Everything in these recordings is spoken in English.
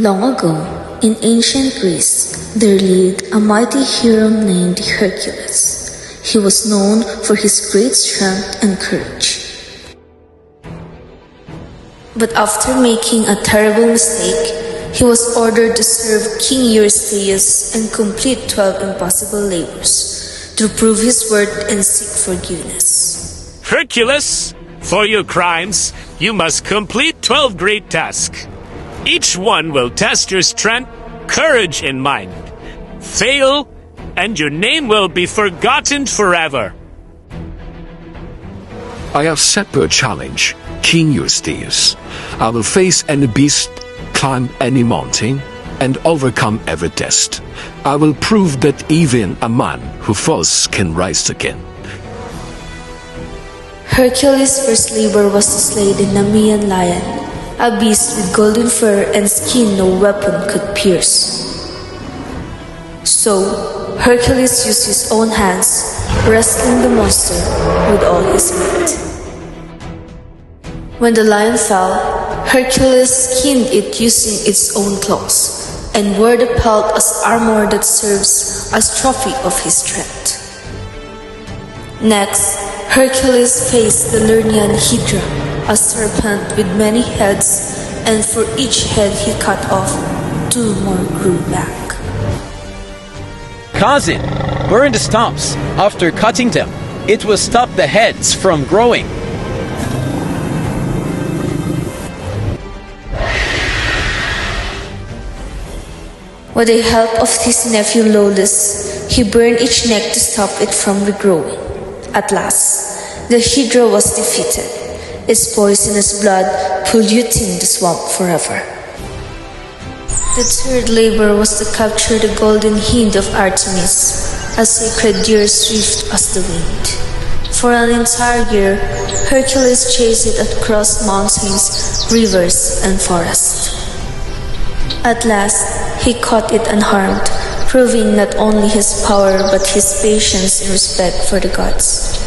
Long ago, in ancient Greece, there lived a mighty hero named Hercules. He was known for his great strength and courage. But after making a terrible mistake, he was ordered to serve King Eurystheus and complete 12 impossible labors to prove his worth and seek forgiveness. Hercules, for your crimes, you must complete 12 great tasks. Each one will test your strength, courage, and mind. Fail, and your name will be forgotten forever. I accept your challenge, King Eurystheus. I will face any beast, climb any mountain, and overcome every test. I will prove that even a man who falls can rise again. Hercules' first labor was to slay the Nemean lion, a beast with golden fur and skin no weapon could pierce. So, Hercules used his own hands, wrestling the monster with all his might. When the lion fell, Hercules skinned it using its own claws, and wore the pelt as armor that serves as trophy of his strength. Next, Hercules faced the Lernaean Hydra, a serpent with many heads, and for each head he cut off, 2 more grew back. Cousin, burn the stumps. After cutting them, it will stop the heads from growing. With the help of his nephew Lawless, he burned each neck to stop it from regrowing. At last, the Hydra was defeated, its poisonous blood polluting the swamp forever. The third labor was to capture the golden hind of Artemis, a sacred deer swift as the wind. For an entire year, Hercules chased it across mountains, rivers, and forests. At last, he caught it unharmed, proving not only his power but his patience and respect for the gods.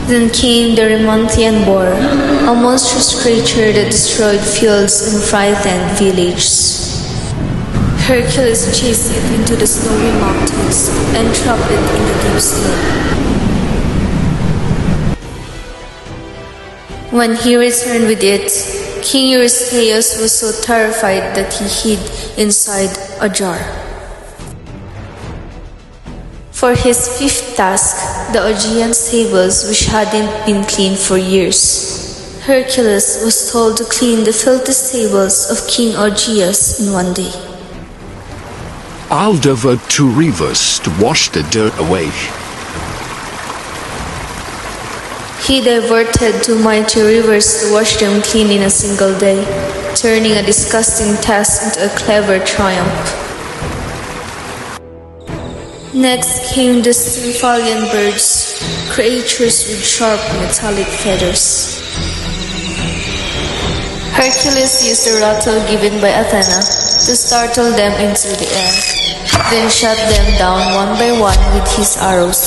Then came the Remontian boar, a monstrous creature that destroyed fields and frightened villages. Hercules chased it into the snowy mountains and trapped it in the deep snow. When he returned with it, King Eurystheus was so terrified that he hid inside a jar. For his 5th task, the Augean stables, which hadn't been cleaned for years, Hercules was told to clean the filthy stables of King Augeas in one day. I'll divert 2 rivers to wash the dirt away. He diverted 2 mighty rivers to wash them clean in a single day, turning a disgusting task into a clever triumph. Next came the Stymphalian birds, creatures with sharp metallic feathers. Hercules used the rattle given by Athena to startle them into the air, then shot them down one by one with his arrows.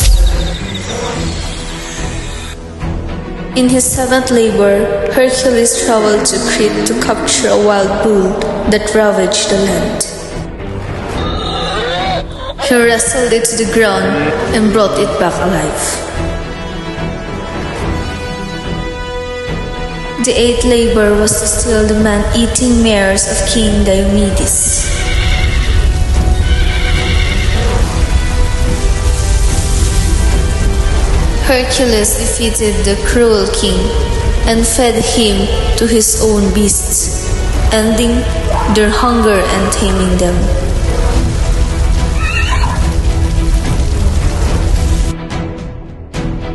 In his 7th labor, Hercules traveled to Crete to capture a wild bull that ravaged the land. He wrestled it to the ground and brought it back alive. The 8th labor was to steal the man-eating mares of King Diomedes. Hercules defeated the cruel king and fed him to his own beasts, ending their hunger and taming them.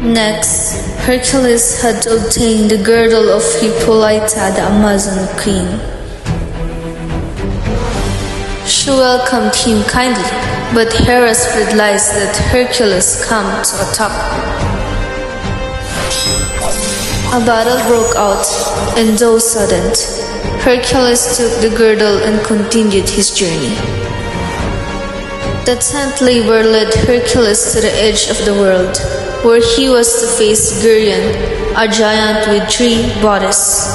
Next, Hercules had to obtain the girdle of Hippolyta, the Amazon queen. She welcomed him kindly, but Hera spread lies that Hercules came to attack. A battle broke out, and though sudden, Hercules took the girdle and continued his journey. The 10th labor led Hercules to the edge of the world, where he was to face Geryon, a giant with 3 bodies.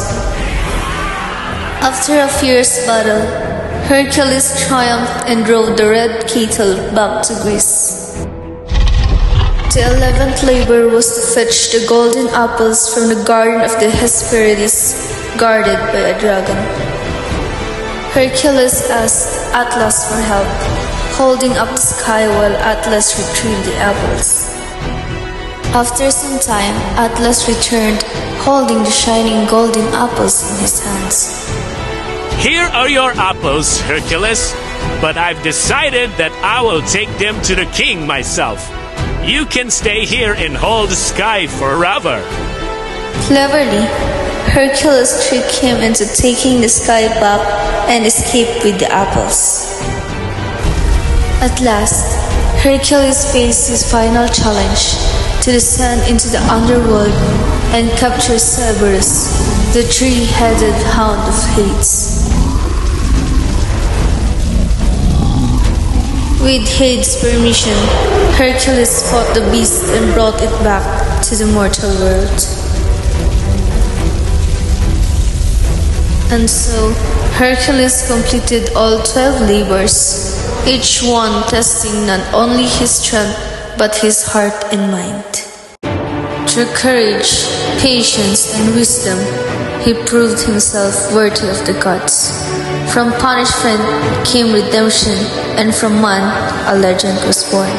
After a fierce battle, Hercules triumphed and drove the red cattle back to Greece. The 11th labor was to fetch the golden apples from the garden of the Hesperides, guarded by a dragon. Hercules asked Atlas for help, holding up the sky while Atlas retrieved the apples. After some time, Atlas returned, holding the shining golden apples in his hands. Here are your apples, Hercules, but I've decided that I will take them to the king myself. You can stay here and hold the sky forever. Cleverly, Hercules tricked him into taking the sky back and escaped with the apples. At last, Hercules faced his final challenge to descend into the underworld and capture Cerberus, the three-headed hound of Hades. With Hades' permission, Hercules fought the beast and brought it back to the mortal world. And so, Hercules completed all 12 labors, each one testing not only his strength but his heart and mind. Through courage, patience, and wisdom, he proved himself worthy of the gods. From punishment came redemption, and from man a legend was born.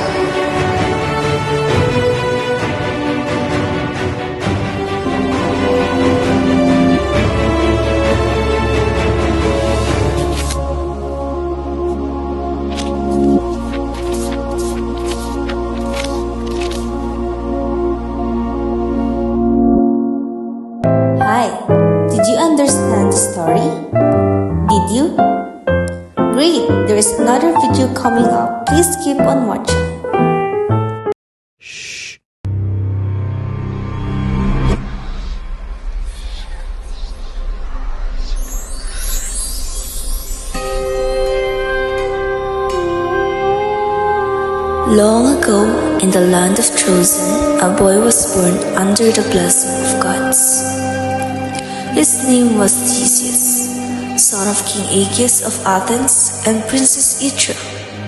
Hi, did you understand the story? Did you? Great, there is another video coming up. Please keep on watching. Long ago, in the land of Trojan, a boy was born under the blessing of gods. His name was Theseus, son of King Aegeus of Athens and Princess Itra,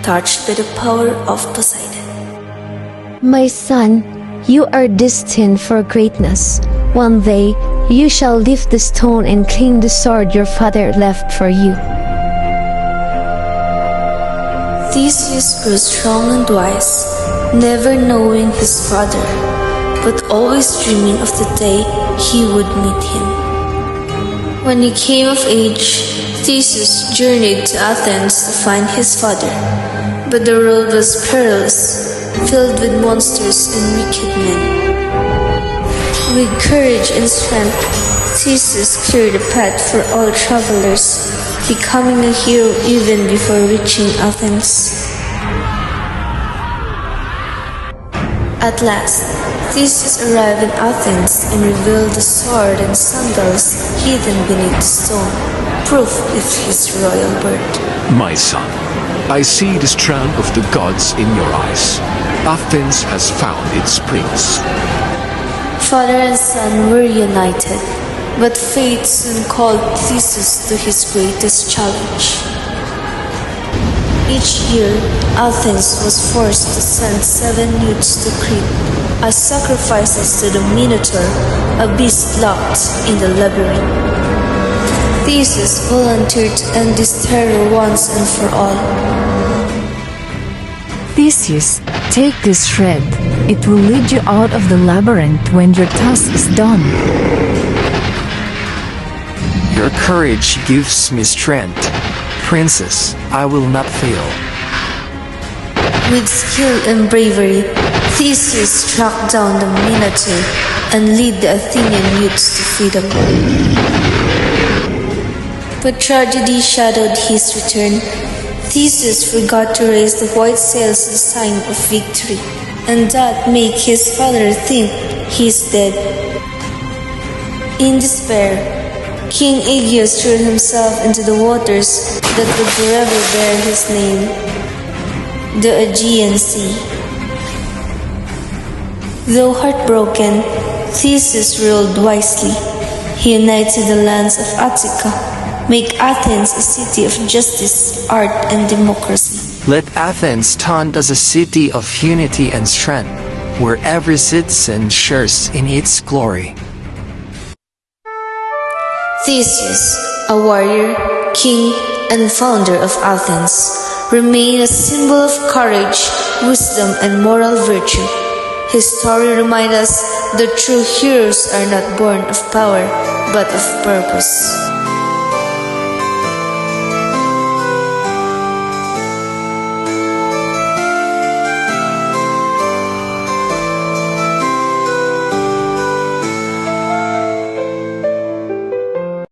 touched by the power of Poseidon. My son, you are destined for greatness. One day, you shall lift the stone and claim the sword your father left for you. Theseus grew strong and wise, never knowing his father, but always dreaming of the day he would meet him. When he came of age, Theseus journeyed to Athens to find his father, but the road was perilous, filled with monsters and wicked men. With courage and strength, Theseus cleared the path for all travelers, becoming a hero even before reaching Athens. At last, Theseus arrived in Athens and revealed the sword and sandals hidden beneath the stone, proof of his royal birth. My son, I see the strength of the gods in your eyes. Athens has found its prince. Father and son were united, but fate soon called Theseus to his greatest challenge. Each year, Athens was forced to send 7 youths to Crete as sacrifices to the Minotaur, a beast locked in the labyrinth. Theseus volunteered to end this terror once and for all. Theseus, take this thread. It will lead you out of the labyrinth when your task is done. Your courage gives me strength. Princess, I will not fail. With skill and bravery, Theseus struck down the Minotaur and led the Athenian youths to freedom. But tragedy shadowed his return. Theseus forgot to raise the white sails as a sign of victory, and that made his father think he is dead. In despair, King Aegeus threw himself into the waters that would forever bear his name, the Aegean Sea. Though heartbroken, Theseus ruled wisely. He united the lands of Attica, Make Athens a city of justice, art, and democracy. Let Athens stand as a city of unity and strength, where every citizen shares in its glory. Theseus, a warrior, king, and founder of Athens, remained a symbol of courage, wisdom, and moral virtue. His story reminds us that true heroes are not born of power, but of purpose.